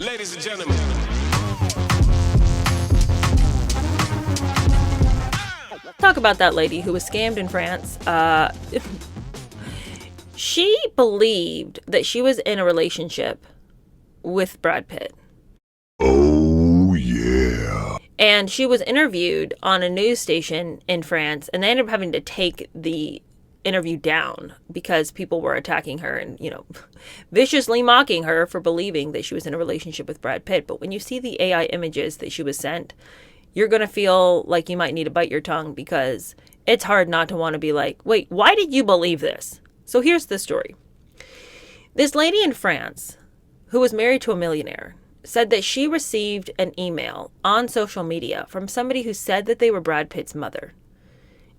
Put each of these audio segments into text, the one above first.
Ladies and gentlemen. Talk about that lady who was scammed in France. She believed that she was in a relationship with Brad Pitt. Oh, yeah. And she was interviewed on a news station in France, and they ended up having to take the interview down because people were attacking her and, viciously mocking her for believing that she was in a relationship with Brad Pitt. But when you see the AI images that she was sent, you're going to feel like you might need to bite your tongue because it's hard not to want to be like, wait, why did you believe this? So here's the story. This lady in France who was married to a millionaire said that she received an email on social media from somebody who said that they were Brad Pitt's mother.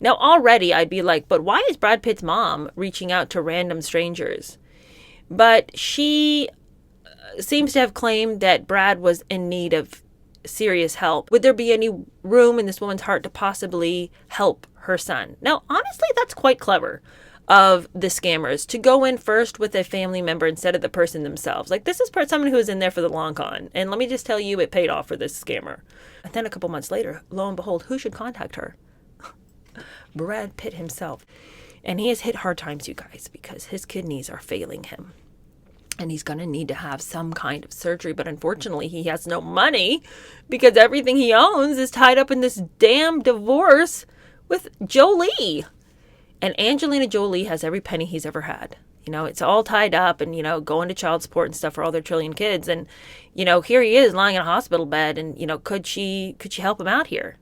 Now, already I'd be like, but why is Brad Pitt's mom reaching out to random strangers? But she seems to have claimed that Brad was in need of serious help. Would there be any room in this woman's heart to possibly help her son? Now, honestly, that's quite clever of the scammers to go in first with a family member instead of the person themselves. Like, this is someone who is in there for the long con. And let me just tell you, it paid off for this scammer. And then a couple months later, lo and behold, who should contact her? Brad Pitt himself. And he has hit hard times, you guys, because his kidneys are failing him. And he's going to need to have some kind of surgery. But unfortunately, he has no money because everything he owns is tied up in this damn divorce with Jolie. And Angelina Jolie has every penny he's ever had. It's all tied up and, going to child support and stuff for all their trillion kids. And, here he is lying in a hospital bed. And, could she help him out here?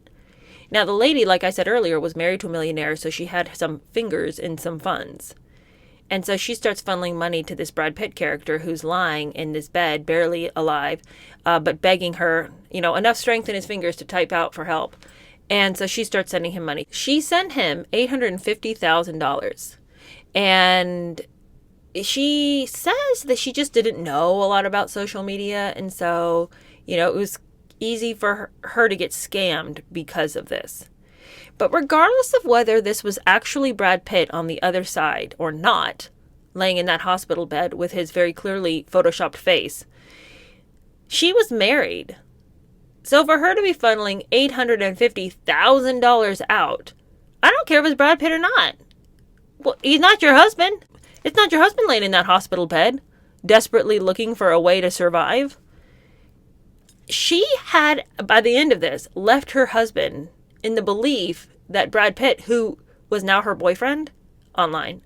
Now, the lady, like I said earlier, was married to a millionaire, so she had some fingers in some funds. And so she starts funneling money to this Brad Pitt character who's lying in this bed, barely alive, but begging her, enough strength in his fingers to type out for help. And so she starts sending him money. She sent him $850,000. And she says that she just didn't know a lot about social media. And so, it was easy for her to get scammed because of this. But regardless of whether this was actually Brad Pitt on the other side or not, laying in that hospital bed with his very clearly photoshopped face, she was married. So for her to be funneling $850,000 out, I don't care if it's Brad Pitt or not. Well, he's not your husband. It's not your husband laying in that hospital bed, desperately looking for a way to survive. She had, by the end of this, left her husband in the belief that Brad Pitt, who was now her boyfriend online,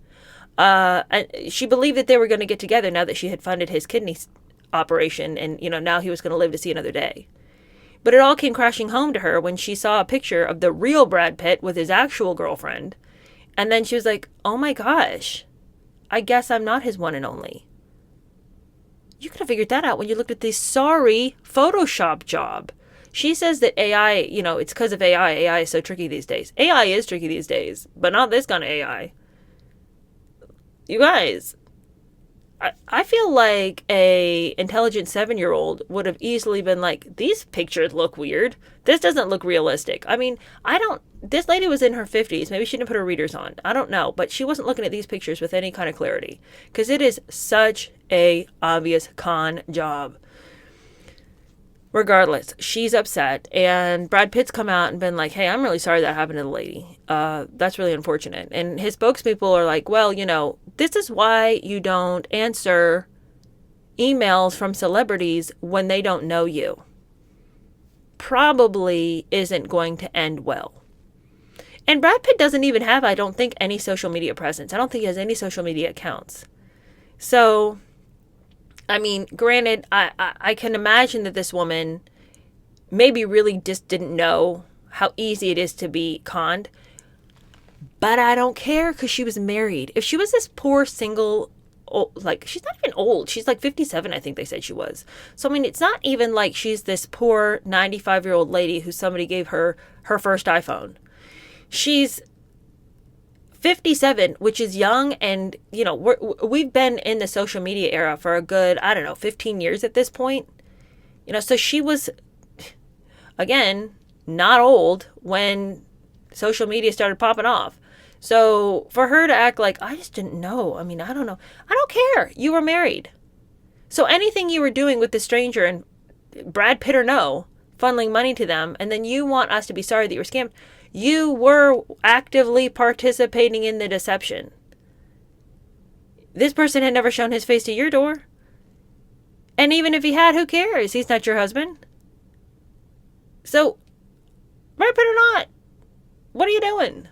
and she believed that they were going to get together now that she had funded his kidney operation and, now he was going to live to see another day. But it all came crashing home to her when she saw a picture of the real Brad Pitt with his actual girlfriend. And then she was like, oh my gosh, I guess I'm not his one and only. You could have figured that out when you looked at this sorry Photoshop job. She says that AI, it's because of AI. AI is so tricky these days. AI is tricky these days, but not this kind of AI. You guys, I feel like a intelligent 7-year-old would have easily been like, these pictures look weird. This doesn't look realistic. I mean, this lady was in her 50s. Maybe she didn't put her readers on. I don't know. But she wasn't looking at these pictures with any kind of clarity because it is such a obvious con job. Regardless, she's upset, and Brad Pitt's come out and been like, hey, I'm really sorry that happened to the lady. That's really unfortunate. And his spokespeople are like, well, this is why you don't answer emails from celebrities when they don't know you. Probably isn't going to end well. And Brad Pitt doesn't even have, I don't think, any social media presence. I don't think he has any social media accounts. So, I mean, granted, I can imagine that this woman maybe really just didn't know how easy it is to be conned. But I don't care because she was married. If she was this poor single, she's not even old. She's like 57, I think they said she was. So, I mean, it's not even like she's this poor 95-year-old lady who somebody gave her first iPhone. She's 57, which is young, and, we've been in the social media era for a good, 15 years at this point. So she was, again, not old when social media started popping off. So for her to act like, I just didn't know. I mean, I don't know. I don't care. You were married. So anything you were doing with the stranger, and Brad Pitt or no, funneling money to them, and then you want us to be sorry that you were scammed, you were actively participating in the deception. This person had never shown his face to your door. And even if he had, who cares? He's not your husband. So, Brad Pitt or not, what are you doing?